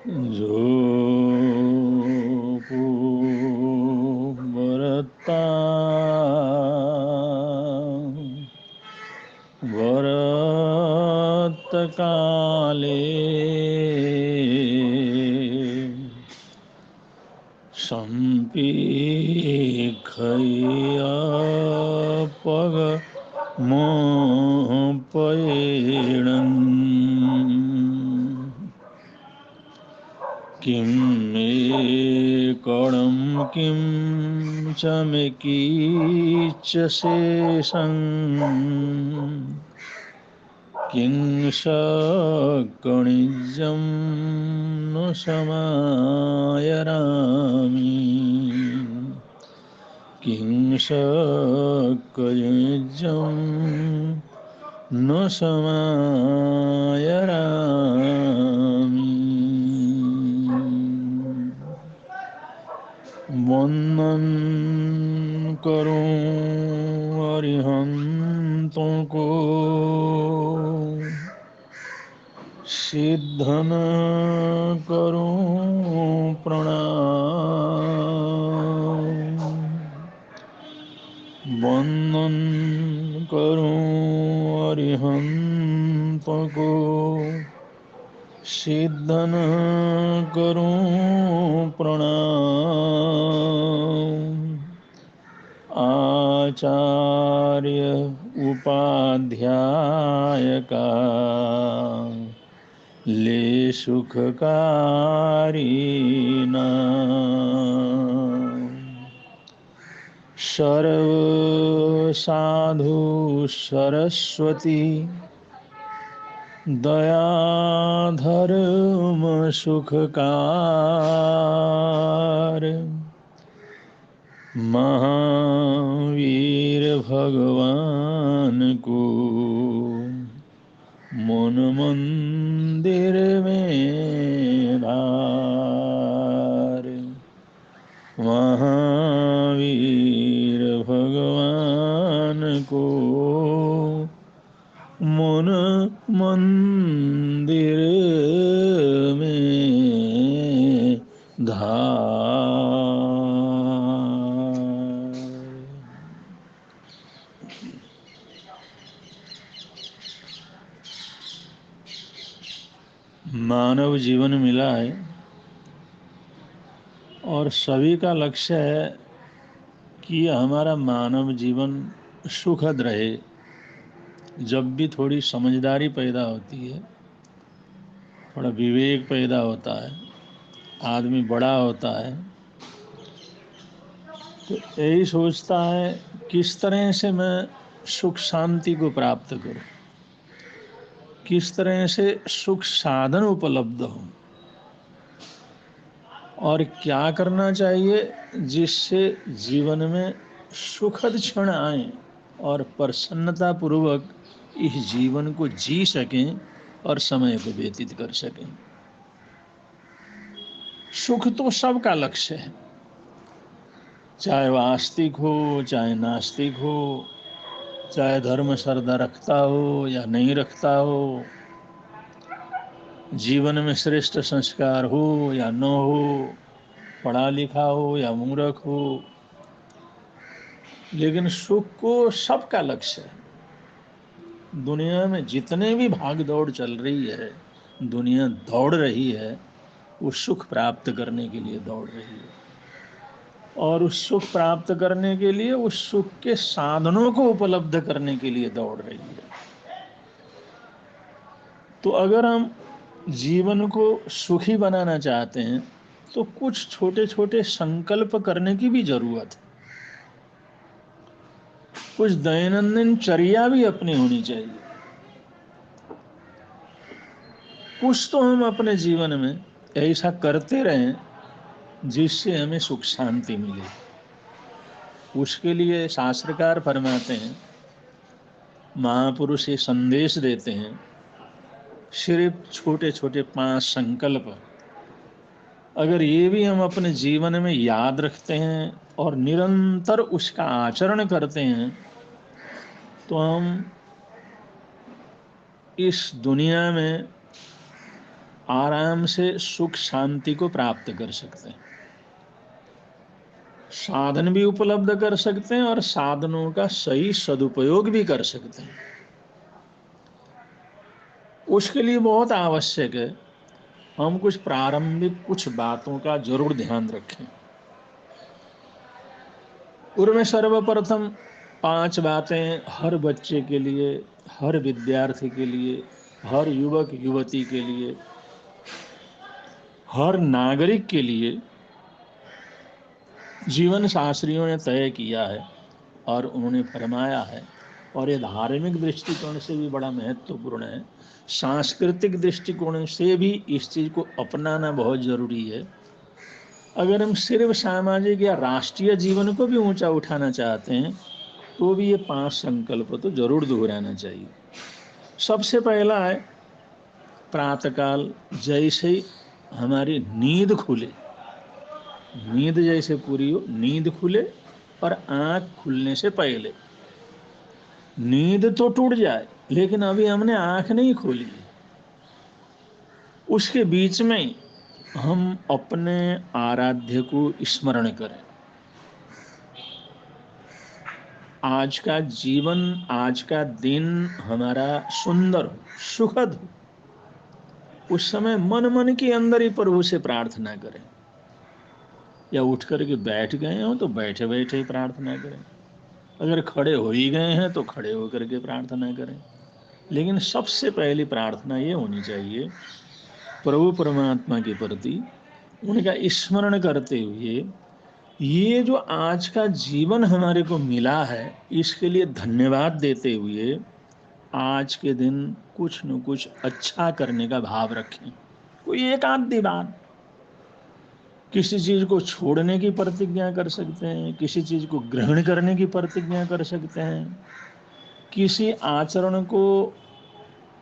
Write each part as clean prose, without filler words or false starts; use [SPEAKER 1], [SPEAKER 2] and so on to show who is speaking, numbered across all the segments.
[SPEAKER 1] जो पुबरता वरत काले संपीखया पग मोपयेणन् किं मे कणं किं च मे कीच शेषं किं सकणिजं न समायरामि किं सकणिजं न समायरामि वंदन करूं अरिहंतों को सिद्धन करूं प्रणाम वंदन करूं अरिहंतों को सिद्धन करूं प्रणाम आचार्य उपाध्याय का ले सुखकारी नाम सर्व साधु सरस्वती दया धर्म सुखकार महावीर भगवान को मन मंदिर में धार महावीर भगवान को मन मंदिर में धार। मानव जीवन मिला है और सभी का लक्ष्य है कि हमारा मानव जीवन सुखद रहे। जब भी थोड़ी समझदारी पैदा होती है, थोड़ा विवेक पैदा होता है, आदमी बड़ा होता है, तो यही सोचता है किस तरह से मैं सुख शांति को प्राप्त करूं, किस तरह से सुख साधन उपलब्ध हो और क्या करना चाहिए जिससे जीवन में सुखद क्षण आए और प्रसन्नता पूर्वक इस जीवन को जी सकें और समय को व्यतीत कर सकें। सुख तो सबका लक्ष्य है, चाहे वह आस्तिक हो चाहे नास्तिक हो, चाहे धर्म श्रद्धा रखता हो या नहीं रखता हो, जीवन में श्रेष्ठ संस्कार हो या न हो, पढ़ा लिखा हो या मूर्ख हो, लेकिन सुख को सबका लक्ष्य है। दुनिया में जितने भी भाग दौड़ चल रही है, दुनिया दौड़ रही है, वो सुख प्राप्त करने के लिए दौड़ रही है और उस सुख प्राप्त करने के लिए, उस सुख के साधनों को उपलब्ध करने के लिए दौड़ रही है। तो अगर हम जीवन को सुखी बनाना चाहते हैं तो कुछ छोटे छोटे संकल्प करने की भी जरूरत है। कुछ दैनंदिन चर्या भी अपनी होनी चाहिए। कुछ तो हम अपने जीवन में ऐसा करते रहें जिससे हमें सुख शांति मिले। उसके लिए शास्त्रकार फरमाते हैं, महापुरुष ये संदेश देते हैं, सिर्फ छोटे छोटे 5 संकल्प अगर ये भी हम अपने जीवन में याद रखते हैं और निरंतर उसका आचरण करते हैं तो हम इस दुनिया में आराम से सुख शांति को प्राप्त कर सकते हैं, साधन भी उपलब्ध कर सकते हैं और साधनों का सही सदुपयोग भी कर सकते हैं। उसके लिए बहुत आवश्यक है हम कुछ प्रारंभिक कुछ बातों का जरूर ध्यान रखें। उनमें सर्वप्रथम 5 बातें हर बच्चे के लिए, हर विद्यार्थी के लिए, हर युवक युवती के लिए, हर नागरिक के लिए जीवन शास्त्रियों ने तय किया है और उन्होंने फरमाया है, और ये धार्मिक दृष्टिकोण से भी बड़ा महत्वपूर्ण है, सांस्कृतिक दृष्टिकोण से भी इस चीज को अपनाना बहुत जरूरी है। अगर हम सिर्फ सामाजिक या राष्ट्रीय जीवन को भी ऊंचा उठाना चाहते हैं तो भी ये 5 संकल्प तो जरूर दोहराना चाहिए। सबसे पहला है प्रातःकाल जैसे हमारी नींद खुले, नींद जैसे पूरी हो, नींद खुले और आंख खुलने से पहले, नींद तो टूट जाए लेकिन अभी हमने आंख नहीं खोली, उसके बीच में हम अपने आराध्य को स्मरण करें। आज का जीवन, आज का दिन हमारा सुंदर हो, सुखद हो, उस समय मन मन के अंदर ही प्रभु से प्रार्थना करें, या उठ करके बैठ गए हो तो बैठे बैठे ही प्रार्थना करें, अगर खड़े हो ही गए हैं तो खड़े होकर के प्रार्थना करें। लेकिन सबसे पहली प्रार्थना ये होनी चाहिए प्रभु परमात्मा के प्रति उनका स्मरण करते हुए, ये जो आज का जीवन हमारे को मिला है इसके लिए धन्यवाद देते हुए आज के दिन कुछ न कुछ अच्छा करने का भाव रखें। कोई एक आधी बात, किसी चीज को छोड़ने की प्रतिज्ञा कर सकते हैं, किसी चीज को ग्रहण करने की प्रतिज्ञा कर सकते हैं, किसी आचरण को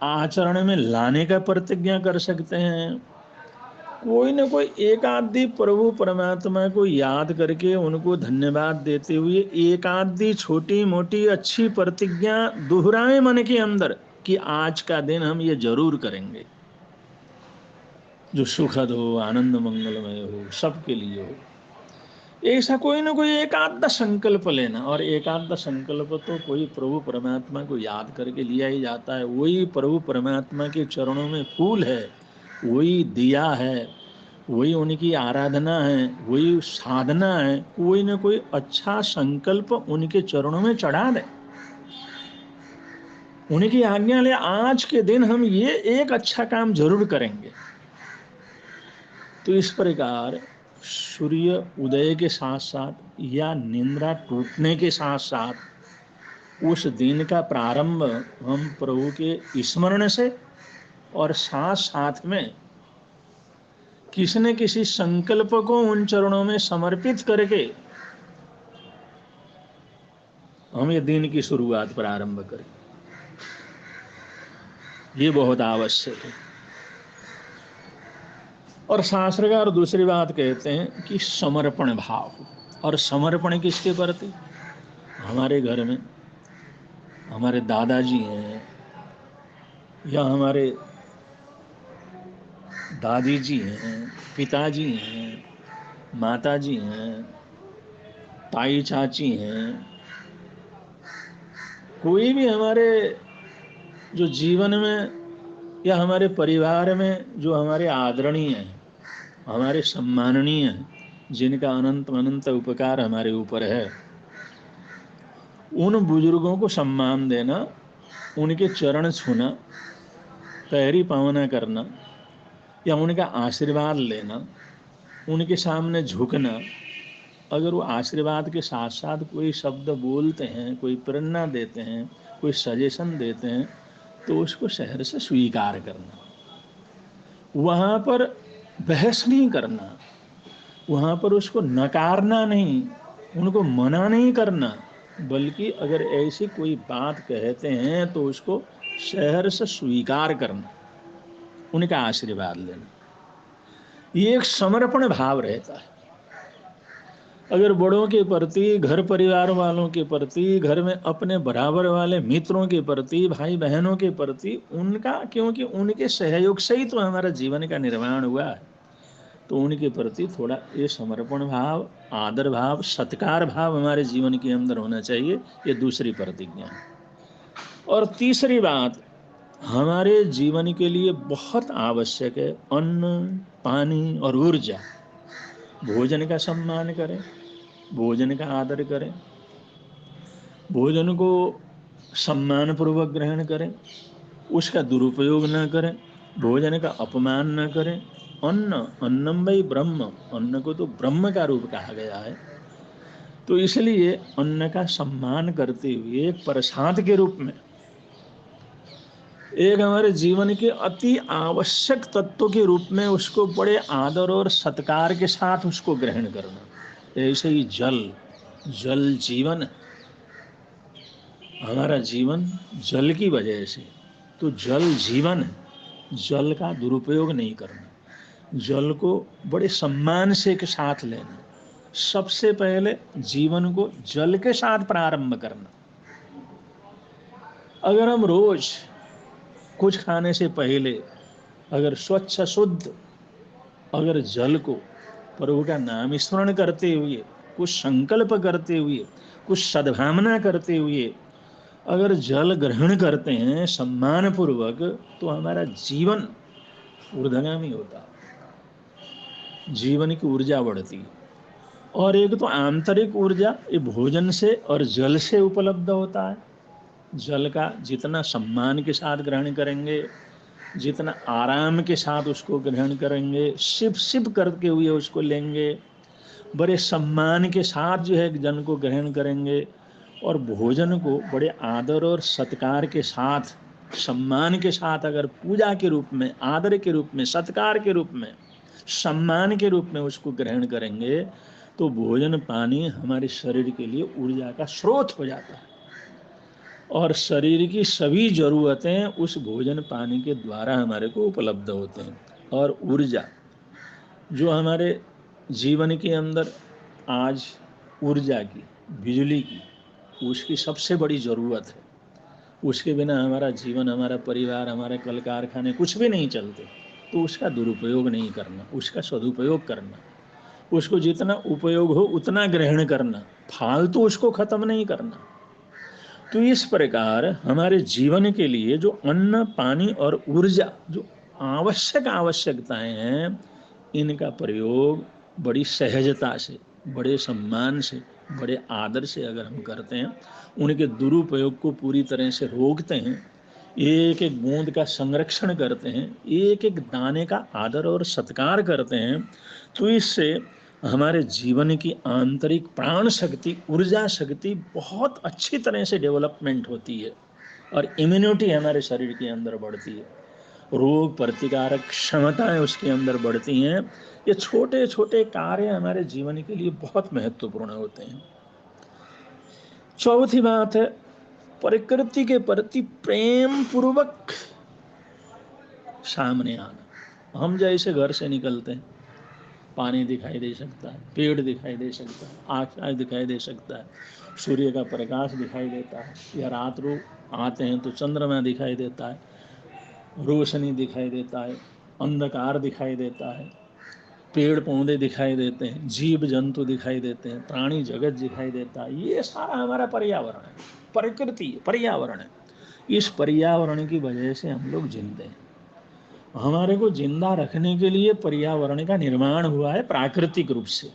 [SPEAKER 1] आचरण में लाने का प्रतिज्ञा कर सकते हैं। कोई न कोई एक आधी प्रभु परमात्मा को याद करके उनको धन्यवाद देते हुए एक आधी छोटी मोटी अच्छी प्रतिज्ञा दोहराए मन के अंदर कि आज का दिन हम ये जरूर करेंगे जो सुखद हो, आनंद मंगलमय हो, सबके लिए हो। ऐसा कोई ना कोई एक आधा संकल्प लेना, और एक आधा संकल्प तो कोई प्रभु परमात्मा को याद करके लिया ही जाता है। वही प्रभु परमात्मा के चरणों में फूल है, वही दिया है, वही उनकी आराधना है, वही साधना है। कोई ना कोई अच्छा संकल्प उनके चरणों में चढ़ा दे, उनकी आज्ञा ले, आज के दिन हम ये एक अच्छा काम जरूर करेंगे। तो इस प्रकार सूर्य उदय के साथ साथ या निंद्रा टूटने के साथ साथ उस दिन का प्रारंभ हम प्रभु के स्मरण से और साथ साथ में किसी न किसी संकल्प को उन चरणों में समर्पित करके हम ये दिन की शुरुआत प्रारंभ करें, ये बहुत आवश्यक है। और शास्त्रकार दूसरी बात कहते हैं कि समर्पण भाव, और समर्पण किसके प्रति? हमारे घर में हमारे दादाजी हैं या हमारे दादी जी हैं, पिताजी हैं, माताजी हैं, ताई चाची हैं, कोई भी हमारे जो जीवन में या हमारे परिवार में जो हमारे आदरणीय हैं, हमारे सम्माननीय हैं, जिनका अनंत अनंत उपकार हमारे ऊपर है, उन बुजुर्गों को सम्मान देना, उनके चरण छूना, पैरी पावना करना या उनका आशीर्वाद लेना, उनके सामने झुकना। अगर वो आशीर्वाद के साथ साथ कोई शब्द बोलते हैं, कोई प्रेरणा देते हैं, कोई सजेशन देते हैं, तो उसको शहर से स्वीकार करना, वहाँ पर बहस नहीं करना, वहाँ पर उसको नकारना नहीं, उनको मना नहीं करना, बल्कि अगर ऐसी कोई बात कहते हैं तो उसको शहर से स्वीकार करना, उनका आशीर्वाद लेना। ये एक समर्पण भाव रहता है। अगर बड़ों के प्रति, घर परिवार वालों के प्रति, घर में अपने बराबर वाले मित्रों के प्रति, भाई बहनों के प्रति, उनका, क्योंकि उनके सहयोग से ही तो हमारा जीवन का निर्माण हुआ है, तो उनके प्रति थोड़ा ये समर्पण भाव, आदर भाव, सत्कार भाव हमारे जीवन के अंदर होना चाहिए। ये दूसरी प्रतिज्ञा है। और तीसरी बात हमारे जीवन के लिए बहुत आवश्यक है, अन्न, पानी और ऊर्जा। भोजन का सम्मान करें, भोजन का आदर करें, भोजन को सम्मान पूर्वक ग्रहण करें, उसका दुरुपयोग न करें, भोजन का अपमान न करें। अन्न, अन्नम वै ब्रह्म, अन्न को तो ब्रह्म का रूप कहा गया है। तो इसलिए अन्न का सम्मान करते हुए एक प्रसाद के रूप में, एक हमारे जीवन के अति आवश्यक तत्व के रूप में उसको बड़े आदर और सत्कार के साथ उसको ग्रहण करना। ऐसे ही जल, जल जीवन, हमारा जीवन जल की वजह से, तो जल जीवन है, जल का दुरुपयोग नहीं करना, जल को बड़े सम्मान से के साथ लेना, सबसे पहले जीवन को जल के साथ प्रारंभ करना। अगर हम रोज कुछ खाने से पहले अगर स्वच्छ शुद्ध अगर जल को प्रभु का नाम स्मरण करते हुए, कुछ संकल्प करते हुए, कुछ सद्भावना करते हुए अगर जल ग्रहण करते हैं सम्मान पूर्वक, तो हमारा जीवन ऊर्ध्वगामी होता है, जीवन की ऊर्जा बढ़ती है। और एक तो आंतरिक ऊर्जा ये भोजन से और जल से उपलब्ध होता है। जल का जितना सम्मान के साथ ग्रहण करेंगे, जितना आराम के साथ उसको ग्रहण करेंगे, सिप सिप करके हुए उसको लेंगे, बड़े सम्मान के साथ जो है जल को ग्रहण करेंगे, और भोजन को बड़े आदर और सत्कार के साथ, सम्मान के साथ अगर पूजा के रूप में, आदर के रूप में, सत्कार के रूप में, सम्मान के रूप में उसको ग्रहण करेंगे, तो भोजन पानी हमारे शरीर के लिए ऊर्जा का स्रोत हो जाता है। और शरीर की सभी जरूरतें उस भोजन पानी के द्वारा हमारे को उपलब्ध होते हैं। और ऊर्जा जो हमारे जीवन के अंदर आज ऊर्जा की, बिजली की, उसकी सबसे बड़ी ज़रूरत है। उसके बिना हमारा जीवन, हमारा परिवार, हमारे कल कारखाने कुछ भी नहीं चलते। तो उसका दुरुपयोग नहीं करना, उसका सदुपयोग करना, उसको जितना उपयोग हो उतना ग्रहण करना, फालतू उसको खत्म नहीं करना। तो इस प्रकार हमारे जीवन के लिए जो अन्न, पानी और ऊर्जा जो आवश्यकताएं हैं, इनका प्रयोग बड़ी सहजता से, बड़े सम्मान से, बड़े आदर से अगर हम करते हैं, उनके दुरुपयोग को पूरी तरह से रोकते हैं, एक एक बूंद का संरक्षण करते हैं, एक एक दाने का आदर और सत्कार करते हैं, तो इससे हमारे जीवन की आंतरिक प्राण शक्ति, ऊर्जा शक्ति बहुत अच्छी तरह से डेवलपमेंट होती है, और इम्यूनिटी हमारे शरीर के अंदर बढ़ती है, रोग प्रतिकारक क्षमताएं उसके अंदर बढ़ती हैं। ये छोटे छोटे कार्य हमारे जीवन के लिए बहुत महत्वपूर्ण होते हैं। चौथी बात है प्रकृति के प्रति प्रेम पूर्वक सामने आना। हम जैसे घर से निकलते हैं, पानी दिखाई दे सकता है, पेड़ दिखाई दे सकता है, आकाश दिखाई दे सकता है, सूर्य का प्रकाश दिखाई देता है, या रात को आते हैं तो चंद्रमा दिखाई देता है, रोशनी दिखाई देता है, अंधकार दिखाई देता है, पेड़ पौधे दिखाई देते हैं, जीव जंतु दिखाई देते हैं, प्राणी जगत दिखाई देता है। ये सारा हमारा पर्यावरण है, प्रकृति पर्यावरण है। इस पर्यावरण की वजह से हम लोग जिंदे हैं। हमारे को जिंदा रखने के लिए पर्यावरण का निर्माण हुआ है प्राकृतिक रूप से।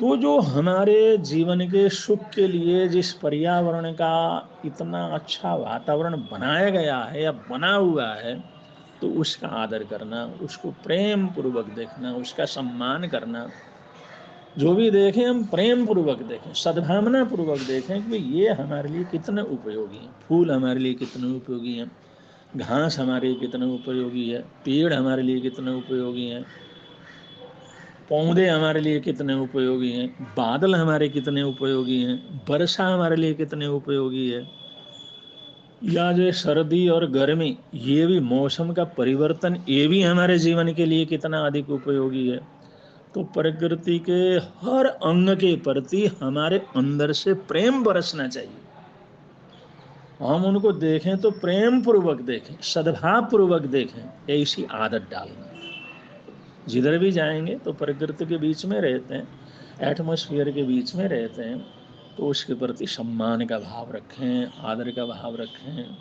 [SPEAKER 1] तो जो हमारे जीवन के सुख के लिए जिस पर्यावरण का इतना अच्छा वातावरण बनाया गया है या बना हुआ है, तो उसका आदर करना, उसको प्रेम पूर्वक देखना, उसका सम्मान करना। जो भी देखें हम प्रेम पूर्वक देखें, सद्भावना पूर्वक देखें कि ये हमारे लिए कितने उपयोगी हैं। फूल हमारे लिए कितने उपयोगी हैं, घास हमारे लिए कितने उपयोगी है, पेड़ हमारे लिए कितने उपयोगी हैं, पौधे हमारे लिए कितने उपयोगी हैं, बादल हमारे कितने उपयोगी हैं, वर्षा हमारे लिए कितने उपयोगी है, या जो सर्दी और गर्मी, ये भी मौसम का परिवर्तन, ये भी हमारे जीवन के लिए कितना अधिक उपयोगी है। तो प्रकृति के हर अंग के प्रति हमारे अंदर से प्रेम बरसना चाहिए। हम उनको देखें तो प्रेम पूर्वक देखें, सद्भाव पूर्वक देखें, ऐसी आदत डालना। जिधर भी जाएंगे तो प्रकृति के बीच में रहते हैं, एटमॉस्फेयर के बीच में रहते हैं, तो उसके प्रति सम्मान का भाव रखें, आदर का भाव रखें।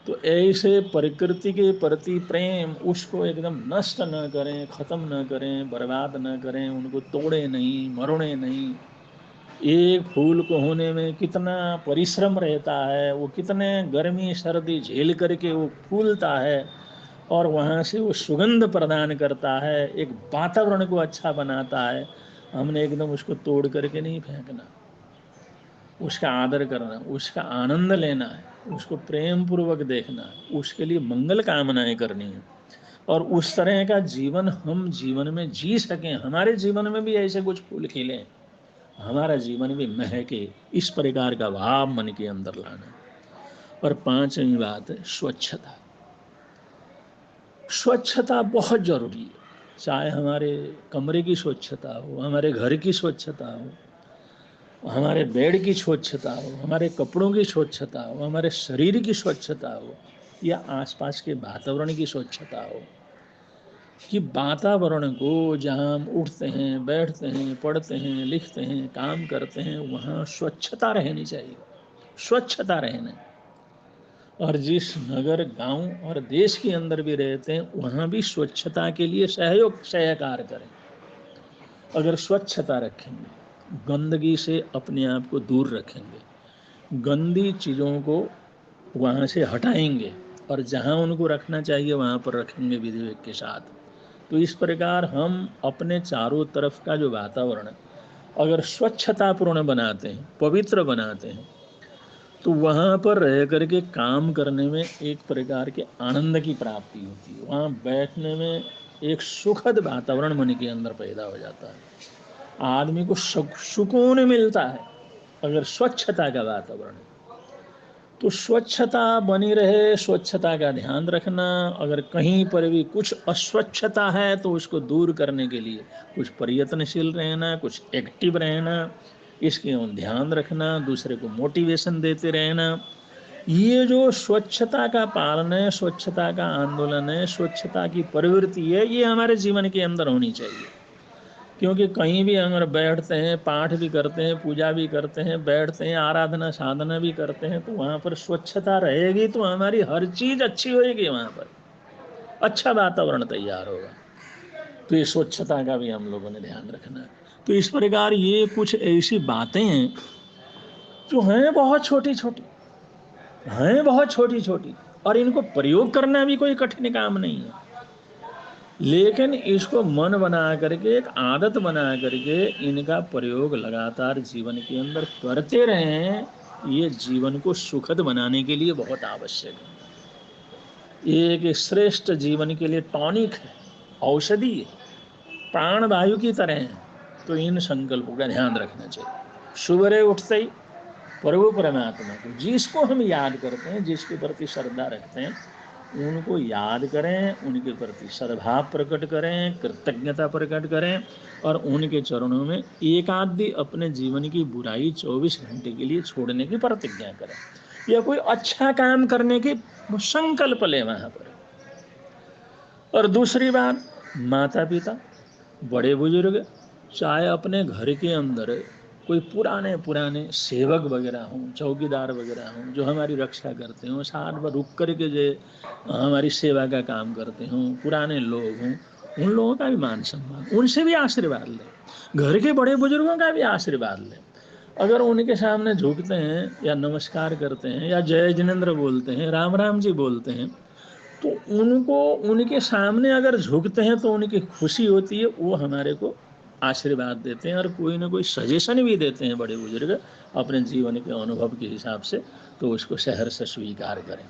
[SPEAKER 1] तो ऐसे प्रकृति के प्रति प्रेम, उसको एकदम नष्ट न करें, खत्म न करें, बर्बाद न करें, उनको तोड़े नहीं, मरोड़े नहीं। एक फूल को होने में कितना परिश्रम रहता है, वो कितने गर्मी सर्दी झेल करके वो फूलता है और वहाँ से वो सुगंध प्रदान करता है, एक वातावरण को अच्छा बनाता है। हमने एकदम उसको तोड़ करके नहीं फेंकना, उसका आदर करना, उसका आनंद लेना है, उसको प्रेम पूर्वक देखना है, उसके लिए मंगल कामनाएं करनी है। और उस तरह का जीवन हम जीवन में जी सकें, हमारे जीवन में भी ऐसे कुछ फूल खिले, हमारा जीवन भी महके, इस प्रकार का भाव मन के अंदर लाना। और पांचवी बात है स्वच्छता। स्वच्छता बहुत जरूरी है, चाहे हमारे कमरे की स्वच्छता हो, हमारे घर की स्वच्छता हो, हमारे बेड की स्वच्छता हो, हमारे कपड़ों की स्वच्छता हो, हमारे शरीर की स्वच्छता हो, या आसपास के वातावरण की स्वच्छता हो। कि वातावरण को जहाँ हम उठते हैं, बैठते हैं, पढ़ते हैं, लिखते हैं, काम करते हैं, वहाँ स्वच्छता रहनी चाहिए, स्वच्छता रहना। और जिस नगर, गांव और देश के अंदर भी रहते हैं, वहाँ भी स्वच्छता के लिए सहकार करें। अगर स्वच्छता रखेंगे, गंदगी से अपने आप को दूर रखेंगे, गंदी चीज़ों को वहाँ से हटाएंगे और जहाँ उनको रखना चाहिए वहाँ पर रखेंगे विवेक के साथ, तो इस प्रकार हम अपने चारों तरफ का जो वातावरण अगर स्वच्छतापूर्ण बनाते हैं, पवित्र बनाते हैं, तो वहाँ पर रह करके काम करने में एक प्रकार के आनंद की प्राप्ति होती है। वहाँ बैठने में एक सुखद वातावरण मन के अंदर पैदा हो जाता है, आदमी को सुकून मिलता है अगर स्वच्छता का वातावरण है। तो स्वच्छता बनी रहे, स्वच्छता का ध्यान रखना। अगर कहीं पर भी कुछ अस्वच्छता है तो उसको दूर करने के लिए कुछ प्रयत्नशील रहना, कुछ एक्टिव रहना, इसके ध्यान रखना, दूसरे को मोटिवेशन देते रहना। ये जो स्वच्छता का पालन है, स्वच्छता का आंदोलन है, स्वच्छता की प्रवृत्ति है, ये हमारे जीवन के अंदर होनी चाहिए। क्योंकि कहीं भी अगर बैठते हैं, पाठ भी करते हैं, पूजा भी करते हैं, बैठते हैं, आराधना साधना भी करते हैं, तो वहाँ पर स्वच्छता रहेगी तो हमारी हर चीज अच्छी होगी, वहाँ पर अच्छा वातावरण तैयार होगा। तो ये स्वच्छता का भी हम लोगों ने ध्यान रखना है। तो इस प्रकार ये कुछ ऐसी बातें हैं जो हैं बहुत छोटी छोटी, हैं बहुत छोटी छोटी, और इनको प्रयोग करना भी कोई कठिन काम नहीं है। लेकिन इसको मन बना करके, एक आदत बना करके इनका प्रयोग लगातार जीवन के अंदर करते रहें, ये जीवन को सुखद बनाने के लिए बहुत आवश्यक है। ये एक श्रेष्ठ जीवन के लिए टॉनिक है, औषधि है, प्राण वायु की तरह है। तो इन संकल्पों का ध्यान रखना चाहिए। सुबह उठते ही प्रभु परमात्मा को जिसको हम याद करते हैं, जिसके प्रति श्रद्धा रखते हैं, उनको याद करें, उनके प्रति सद्भाव प्रकट करें, कृतज्ञता प्रकट करें, और उनके चरणों में एक आदि अपने जीवन की बुराई 24 घंटे के लिए छोड़ने की प्रतिज्ञा करें, या कोई अच्छा काम करने की संकल्प लें वहाँ पर। और दूसरी बात, माता पिता, बड़े बुजुर्ग, चाहे अपने घर के अंदर कोई पुराने पुराने सेवक वगैरह हों, चौकीदार वगैरह हों, जो हमारी रक्षा करते हों, साथ में रुक करके जो हमारी सेवा का काम करते हों, पुराने लोग हों, उन लोगों का भी मान सम्मान, उनसे भी आशीर्वाद लें। घर के बड़े बुजुर्गों का भी आशीर्वाद लें। अगर उनके सामने झुकते हैं या नमस्कार करते हैं या जय जिनेन्द्र बोलते हैं, राम राम जी बोलते हैं, तो उनको उनके सामने अगर झुकते हैं तो उनकी खुशी होती है, वो हमारे को आशीर्वाद देते हैं और कोई ना कोई सजेशन भी देते हैं बड़े बुजुर्ग अपने जीवन के अनुभव के हिसाब से। तो उसको सहर्ष से स्वीकार करें,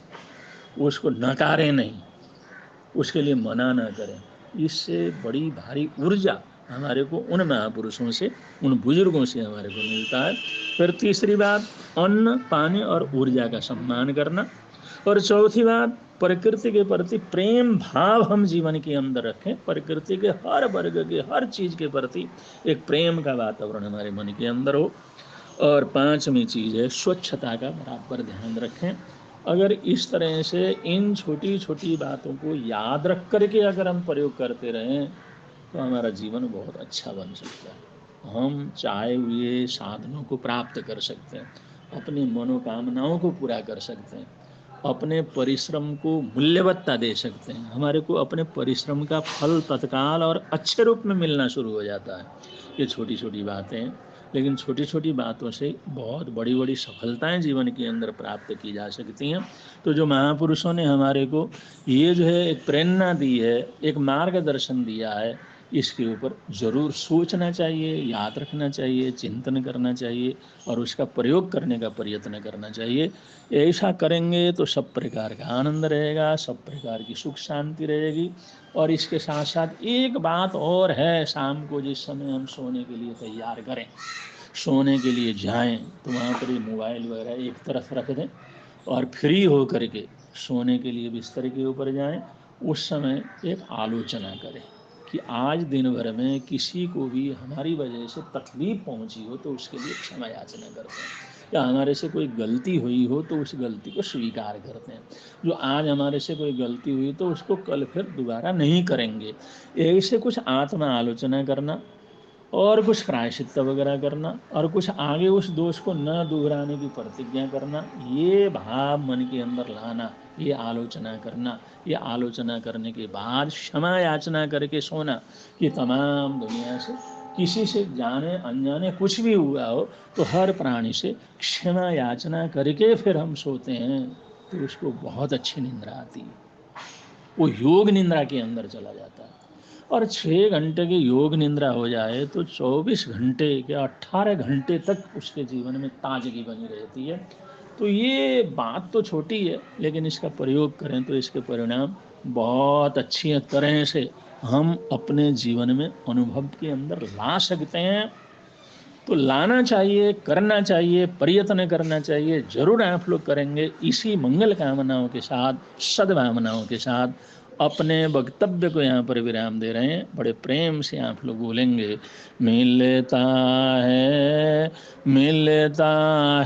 [SPEAKER 1] उसको नकारें नहीं, उसके लिए मना ना करें। इससे बड़ी भारी ऊर्जा हमारे को उन महापुरुषों से, उन बुजुर्गों से हमारे को मिलता है। फिर तीसरी बात, अन्न पानी और ऊर्जा का सम्मान करना। और चौथी बात, प्रकृति के प्रति प्रेम भाव हम जीवन के अंदर रखें। प्रकृति के हर वर्ग के हर चीज के प्रति एक प्रेम का वातावरण हमारे मन के अंदर हो। और पांचवी चीज है स्वच्छता का बराबर ध्यान रखें। अगर इस तरह से इन छोटी छोटी बातों को याद रख करके अगर हम प्रयोग करते रहें तो हमारा जीवन बहुत अच्छा बन सकता है। हम चाहे हुए साधनों को प्राप्त कर सकते हैं, अपनी मनोकामनाओं को पूरा कर सकते हैं, अपने परिश्रम को मूल्यवत्ता दे सकते हैं। हमारे को अपने परिश्रम का फल तत्काल और अच्छे रूप में मिलना शुरू हो जाता है। ये छोटी छोटी बातें हैं, लेकिन छोटी छोटी बातों से बहुत बड़ी बड़ी सफलताएं जीवन के अंदर प्राप्त की जा सकती हैं। तो जो महापुरुषों ने हमारे को ये जो है एक प्रेरणा दी है, एक मार्गदर्शन दिया है, इसके ऊपर जरूर सोचना चाहिए, याद रखना चाहिए, चिंतन करना चाहिए और उसका प्रयोग करने का प्रयत्न करना चाहिए। ऐसा करेंगे तो सब प्रकार का आनंद रहेगा, सब प्रकार की सुख शांति रहेगी। और इसके साथ साथ एक बात और है, शाम को जिस समय हम सोने के लिए तैयार करें, सोने के लिए जाएं, तो वहाँ पर ये मोबाइल वगैरह एक तरफ रख दें और फ्री हो करके सोने के लिए बिस्तर के ऊपर जाएं। उस समय एक आलोचना करें कि आज दिन भर में किसी को भी हमारी वजह से तकलीफ पहुंची हो तो उसके लिए क्षमा याचना करते हैं, या हमारे से कोई गलती हुई हो तो उस गलती को स्वीकार करते हैं। जो आज हमारे से कोई गलती हुई तो उसको कल फिर दोबारा नहीं करेंगे। ऐसे कुछ आत्मा आलोचना करना और कुछ प्रायश्चित्त वगैरह करना और कुछ आगे उस दोष को न दोहराने की प्रतिज्ञा करना, ये भाव मन के अंदर लाना, ये आलोचना करना, ये आलोचना करने के बाद क्षमा याचना करके सोना कि तमाम दुनिया से किसी से जाने अनजाने कुछ भी हुआ हो तो हर प्राणी से क्षमा याचना करके फिर हम सोते हैं तो उसको बहुत अच्छी निंद्रा आती है, वो योग निंद्रा के अंदर चला जाता है। और 6 घंटे की योग निंद्रा हो जाए तो 24 घंटे या 18 घंटे तक उसके जीवन में ताजगी बनी रहती है। तो ये बात तो छोटी है, लेकिन इसका प्रयोग करें तो इसके परिणाम बहुत अच्छी तरह से हम अपने जीवन में अनुभव के अंदर ला सकते हैं। तो लाना चाहिए, करना चाहिए, प्रयत्न करना चाहिए, जरूर आप लोग करेंगे। इसी मंगल कामनाओं के साथ, सद्भावनाओं के साथ अपने वक्तव्य को यहाँ पर विराम दे रहे हैं। बड़े प्रेम से आप लोग बोलेंगे, मिलता है, मिलता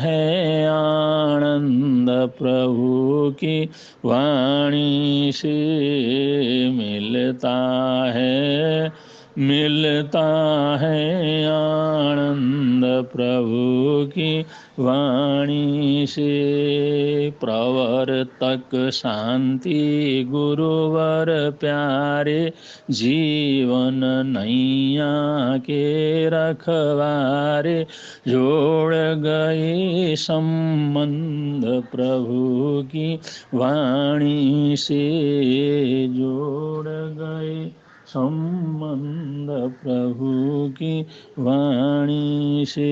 [SPEAKER 1] है आनंद प्रभु की वाणी से, मिलता है, मिलता है आनंद प्रभु की वाणी से। प्रवर्तक शांति गुरुवर प्यारे, जीवन नैया के रखवारे, जोड़ गए संबंध प्रभु की वाणी से, जोड़ गए संबंध प्रभु की वाणी से।